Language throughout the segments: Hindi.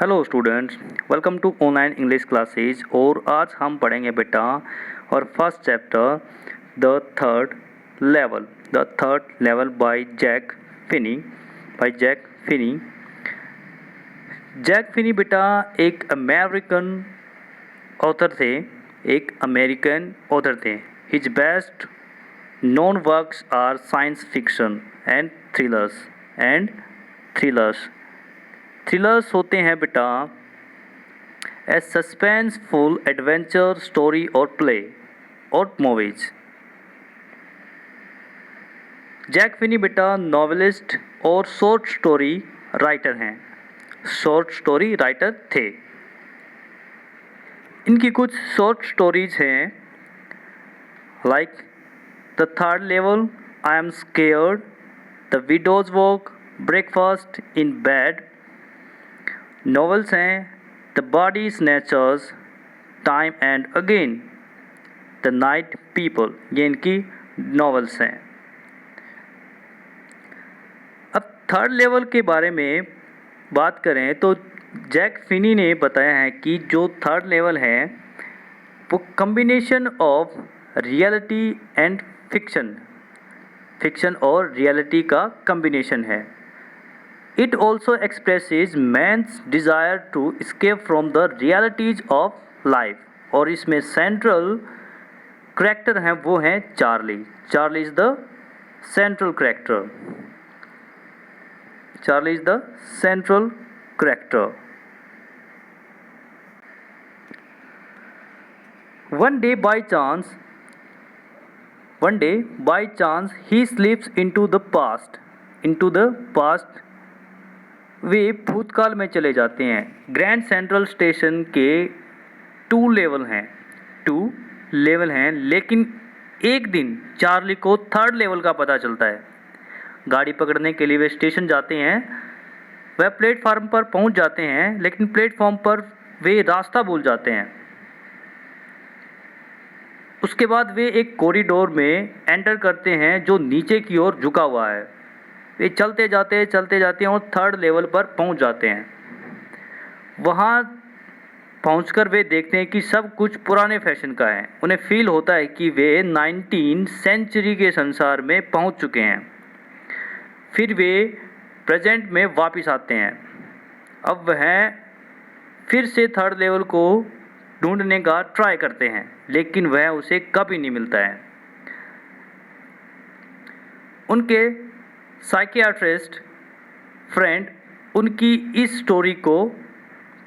Hello students, welcome to online English classes. और आज हम पढ़ेंगे बेटा और first chapter the third level by Jack Finney. Jack Finney बेटा एक अमेरिकन ऑथर थे। His best known works are science fiction and thrillers. Thrillers होते हैं बेटा ए सस्पेंसफुल एडवेंचर स्टोरी और प्ले और मूवीज। जैक फिनी बेटा नॉवेलिस्ट और शॉर्ट स्टोरी राइटर थे। इनकी कुछ शॉर्ट स्टोरीज हैं like the third level, I am scared, the widow's walk, breakfast in bed. Novels हैं the body snatchers, time and again, the night people. ये इनकी नॉवेल्स हैं। अब थर्ड लेवल के बारे में बात करें तो जैक फिनी ने बताया है कि जो थर्ड लेवल है वो combination of reality and fiction और रियलिटी का कम्बिनेशन है। It also expresses man's desire to escape from the realities of life। और इसमें सेंट्रल करेक्टर हैं वो हैं Charlie. Charlie is the central character. One day by chance he slips into the past। वे भूतकाल में चले जाते हैं। ग्रैंड सेंट्रल स्टेशन के टू लेवल हैं, लेकिन एक दिन चार्ली को थर्ड लेवल का पता चलता है। गाड़ी पकड़ने के लिए वे स्टेशन जाते हैं। वह प्लेटफार्म पर पहुंच जाते हैं, लेकिन प्लेटफार्म पर वे रास्ता भूल जाते हैं। उसके बाद वे एक कॉरिडोर में एंटर करते हैं जो नीचे की ओर झुका हुआ है। वे चलते जाते हैं और थर्ड लेवल पर पहुंच जाते हैं। वहां पहुंचकर वे देखते हैं कि सब कुछ पुराने फैशन का है। उन्हें फील होता है कि वे 19वीं सेंचुरी के संसार में पहुंच चुके हैं। फिर वे प्रेजेंट में वापस आते हैं। अब वह फिर से थर्ड लेवल को ढूंढने का ट्राई करते हैं, लेकिन वह उसे कभी नहीं मिलता है। उनके साइकियाट्रिस्ट फ्रेंड उनकी इस स्टोरी को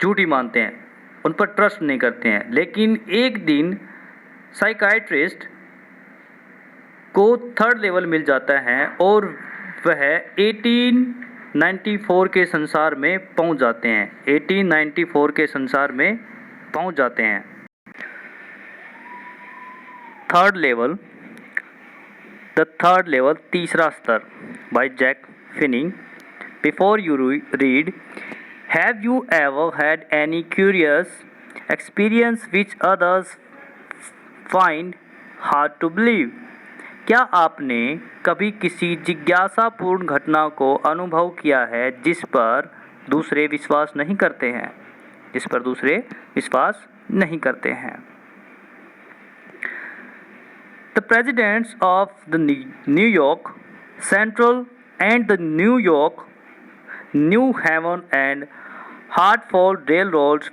झूठी मानते हैं, उन पर ट्रस्ट नहीं करते हैं। लेकिन एक दिन साइकियाट्रिस्ट को थर्ड लेवल मिल जाता है और वह 1894 के संसार में पहुंच जाते हैं। 1894 के संसार में पहुंच जाते हैं। द थर्ड लेवल तीसरा स्तर by Jack Finney. Before you read, have you ever had any curious experience which others find hard to believe? क्या आपने कभी किसी जिज्ञासापूर्ण घटना को अनुभव किया है जिस पर दूसरे विश्वास नहीं करते हैं? The presidents of the New York Central and the New York, New Haven and Hartford railroads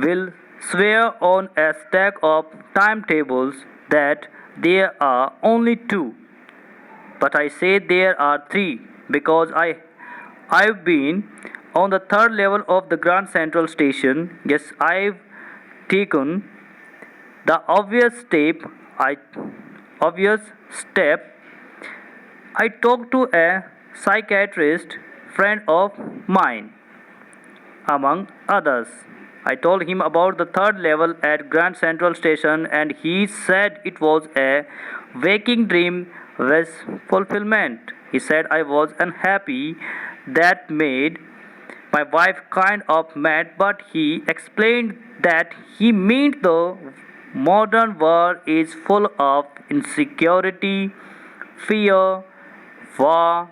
will swear on a stack of timetables that there are only two, but I say there are three because I've been on the third level of the Grand Central Station. Yes, I've taken the obvious step. I talked to a psychiatrist friend of mine, among others. I told him about the third level at Grand Central Station, and he said it was a waking dream with fulfillment. He said I was unhappy. That made my wife kind of mad, but he explained that he meant the modern world is full of insecurity, fear, war,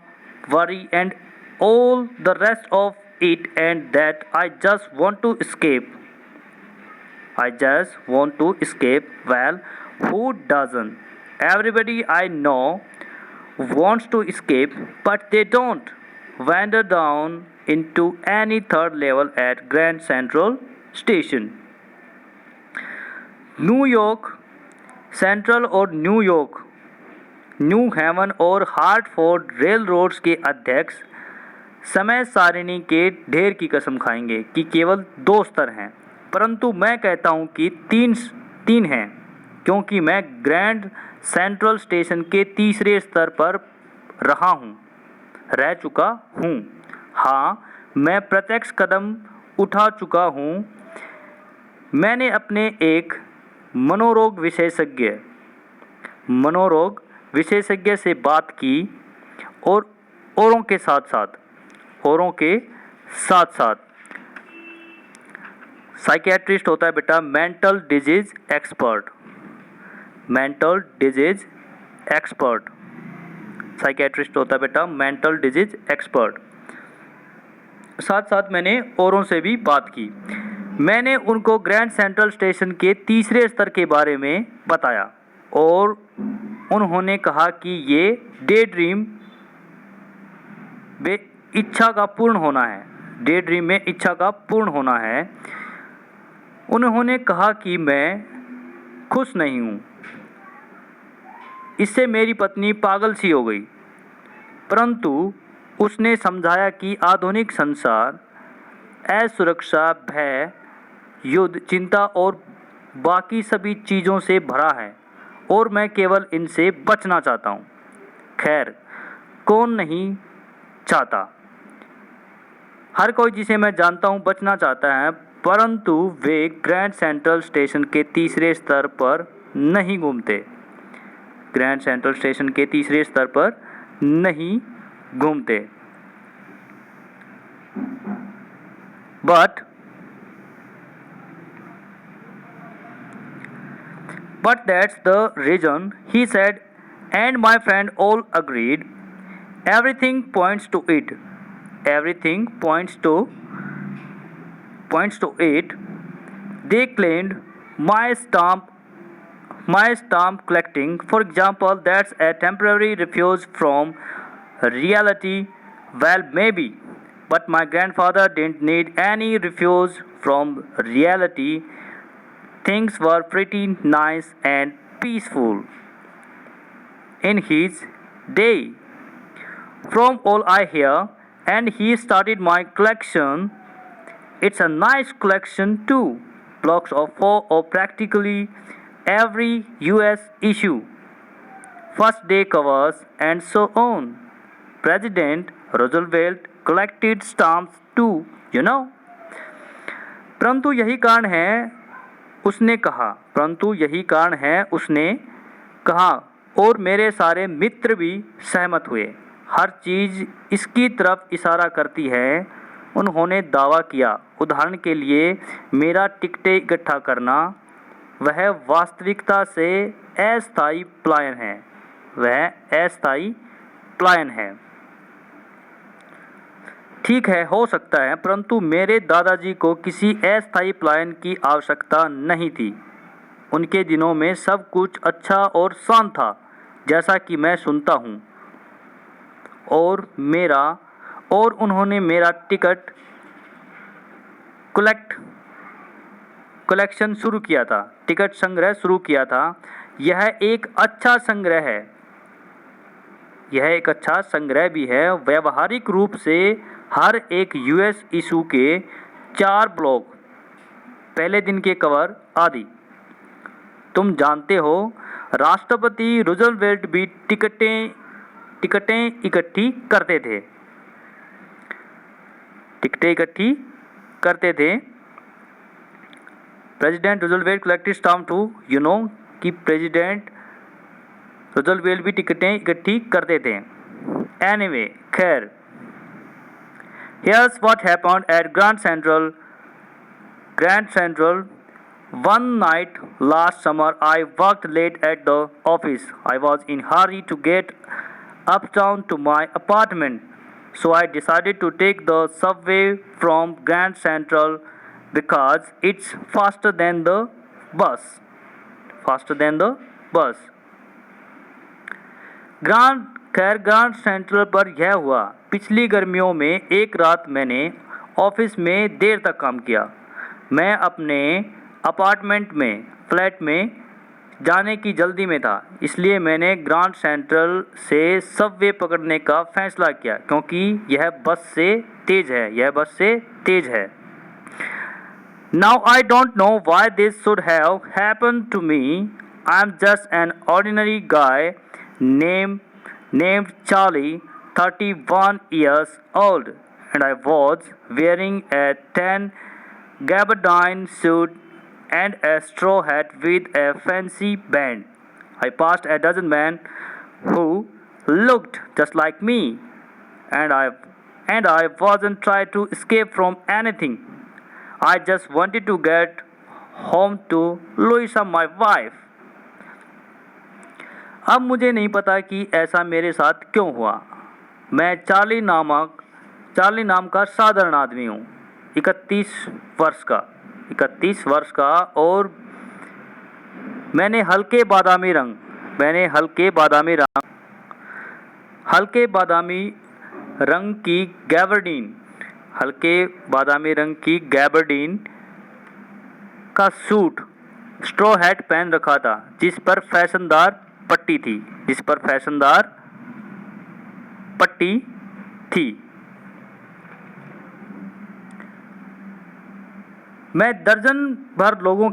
worry, and all the rest of it and that I just want to escape. I just want to escape. Well, who doesn't? Everybody I know wants to escape, but they don't wander down into any third level at Grand Central Station. New York central और न्यूयॉर्क न्यू हेवन और हार्टफोर्ड रेल रोड्स के अध्यक्ष समय सारिणी के ढेर की कसम खाएंगे कि केवल 2 स्तर हैं, परंतु मैं कहता हूं कि तीन हैं, क्योंकि मैं ग्रैंड सेंट्रल स्टेशन के तीसरे स्तर पर रह चुका हूं। हाँ, मैं प्रत्यक्ष कदम उठा चुका हूं। मैंने अपने एक मनोरोग विशेषज्ञ से बात की और औरों के साथ साथ साइकियाट्रिस्ट होता है बेटा मेंटल डिजीज एक्सपर्ट। साइकियाट्रिस्ट होता है बेटा मेंटल डिजीज एक्सपर्ट। साथ साथ मैंने औरों से भी बात की। मैंने उनको ग्रैंड सेंट्रल स्टेशन के तीसरे स्तर के बारे में बताया और उन्होंने कहा कि ये डे ड्रीम में इच्छा का पूर्ण होना है। उन्होंने कहा कि मैं खुश नहीं हूँ। इससे मेरी पत्नी पागल सी हो गई, परंतु उसने समझाया कि आधुनिक संसार असुरक्षा, भय, युद्ध, चिंता और बाकी सभी चीज़ों से भरा है और मैं केवल इनसे बचना चाहता हूँ। खैर, कौन नहीं चाहता? हर कोई जिसे मैं जानता हूँ बचना चाहता है, परंतु वे ग्रैंड सेंट्रल स्टेशन के तीसरे स्तर पर नहीं घूमते। But that's the reason, he said, and my friend all agreed. Everything points to it. They claimed my stamp collecting, for example, that's a temporary refuge from reality. Well, maybe, but my grandfather didn't need any refuge from reality. Things were pretty nice and peaceful in his day, from all I hear, and he started my collection. It's a nice collection too. Blocks of 4 of practically every US issue, first day covers, and so on. President Roosevelt collected stamps too, you know. परंतु यही कारण है उसने कहा और मेरे सारे मित्र भी सहमत हुए। हर चीज़ इसकी तरफ इशारा करती है। उन्होंने दावा किया, उदाहरण के लिए मेरा टिकटें इकट्ठा करना, वह वास्तविकता से अस्थायी पलायन है। ठीक है, हो सकता है, परंतु मेरे दादाजी को किसी अस्थायी पलायन की आवश्यकता नहीं थी। उनके दिनों में सब कुछ अच्छा और शांत था, जैसा कि मैं सुनता हूँ। और उन्होंने मेरा टिकट कलेक्शन शुरू किया था, टिकट संग्रह शुरू किया था। यह एक अच्छा संग्रह भी है। व्यावहारिक रूप से हर एक यूएस इशू के 4 ब्लॉक, पहले दिन के कवर आदि। तुम जानते हो, राष्ट्रपति रूजवेल्ट भी टिकटें इकट्ठी करते थे। President Roosevelt collected stamp too, you know कि प्रेसिडेंट रूजवेल्ट भी टिकटें इकट्ठी करते थे। एनीवे, खैर, here's what happened at Grand Central. One night last summer, I worked late at the office. I was in hurry to get uptown to my apartment. So I decided to take the subway from Grand Central because it's faster than the bus. Faster than the bus. Grand central पर यह हुआ, पिछली गर्मियों में एक रात मैंने ऑफिस में देर तक काम किया। मैं अपने अपार्टमेंट में फ्लैट में जाने की जल्दी में था, इसलिए मैंने ग्रांड सेंट्रल से सबवे पकड़ने का फैसला किया क्योंकि यह बस से तेज है। Now I don't know why this should have happened to me. I'm just an ordinary guy named Charlie, 31 years old, and I was wearing a tan gabardine suit and a straw hat with a fancy band. I passed a dozen men who looked just like me, and I wasn't trying to escape from anything. I just wanted to get home to Louisa, my wife. अब मुझे नहीं पता कि ऐसा मेरे साथ क्यों हुआ। मैं चार्ली नाम का साधारण आदमी हूँ, 31 वर्ष का, और मैंने हल्के बादामी रंग की गैबर्डीन का सूट, स्ट्रॉ हैट पहन रखा था जिस पर फैशनदार पट्टी थी। मैं दर्जन भर लोगों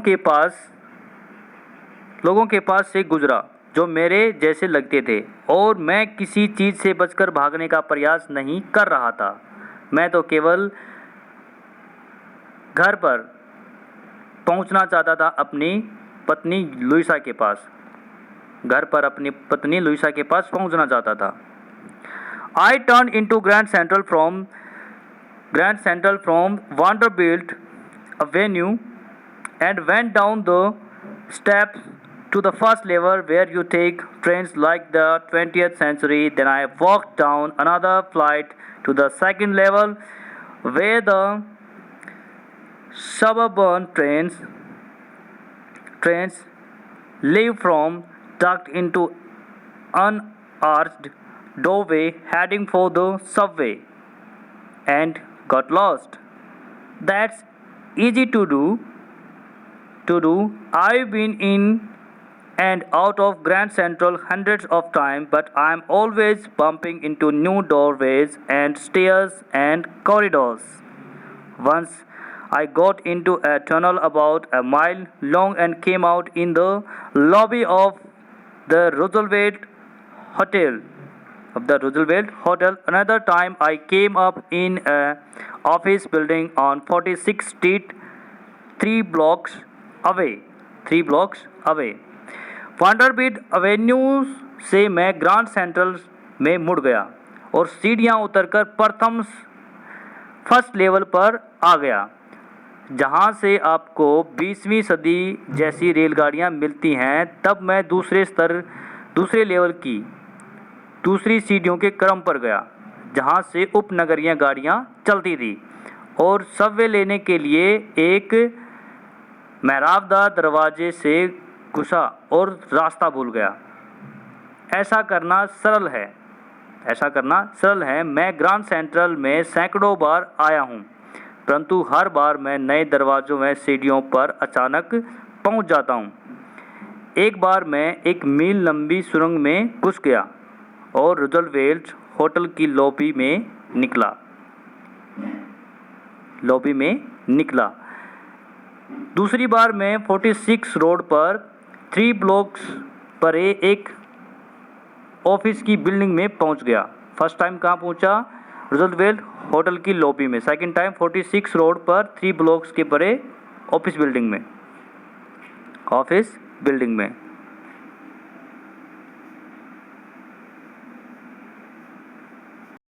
के पास से गुजरा जो मेरे जैसे लगते थे, और मैं किसी चीज़ से बचकर भागने का प्रयास नहीं कर रहा था। मैं तो केवल घर पर पहुंचना चाहता था, अपनी पत्नी लुइसा के पास पहुंचना चाहता था। I turned into Grand Central from Vanderbilt Avenue and went down the steps to the first level where you take trains like the 20th century. Then I walked down another flight to the second level where the suburban trains leave from, ducked into unarched doorway heading for the subway, and got lost. That's easy to do. I've been in and out of Grand Central hundreds of times, but I'm always bumping into new doorways and stairs and corridors. Once I got into a tunnel about a mile long and came out in the lobby of the Roosevelt Hotel. Another time I came up in a office building on 46th Street, 3 blocks away. वांडरबिल्ट Avenue से मैं ग्रांड सेंट्रल में मुड़ गया और सीढ़ियाँ उतरकर फर्स्ट लेवल पर आ गया, जहाँ से आपको 20वीं सदी जैसी रेलगाड़ियाँ मिलती हैं। तब मैं दूसरे लेवल की दूसरी सीढ़ियों के क्रम पर गया, जहाँ से उपनगरीय गाड़ियाँ चलती थी, और सबवे लेने के लिए एक मेहराबदार दरवाजे से घुसा और रास्ता भूल गया। ऐसा करना सरल है। मैं ग्रांड सेंट्रल में सैकड़ों बार आया हूँ, परंतु हर बार मैं नए दरवाज़ों में सीढ़ियों पर अचानक पहुँच जाता हूँ। एक बार मैं एक मील लंबी सुरंग में घुस गया और रूजवेल्ट होटल की लॉबी में निकला। दूसरी बार मैं 46 रोड पर 3 ब्लॉक्स परे एक ऑफिस की बिल्डिंग में पहुंच गया। फर्स्ट टाइम कहाँ पहुंचा? रूजवेल्ट होटल की लॉबी में। सेकंड टाइम 46 रोड पर 3 ब्लॉक्स के परे ऑफिस बिल्डिंग में।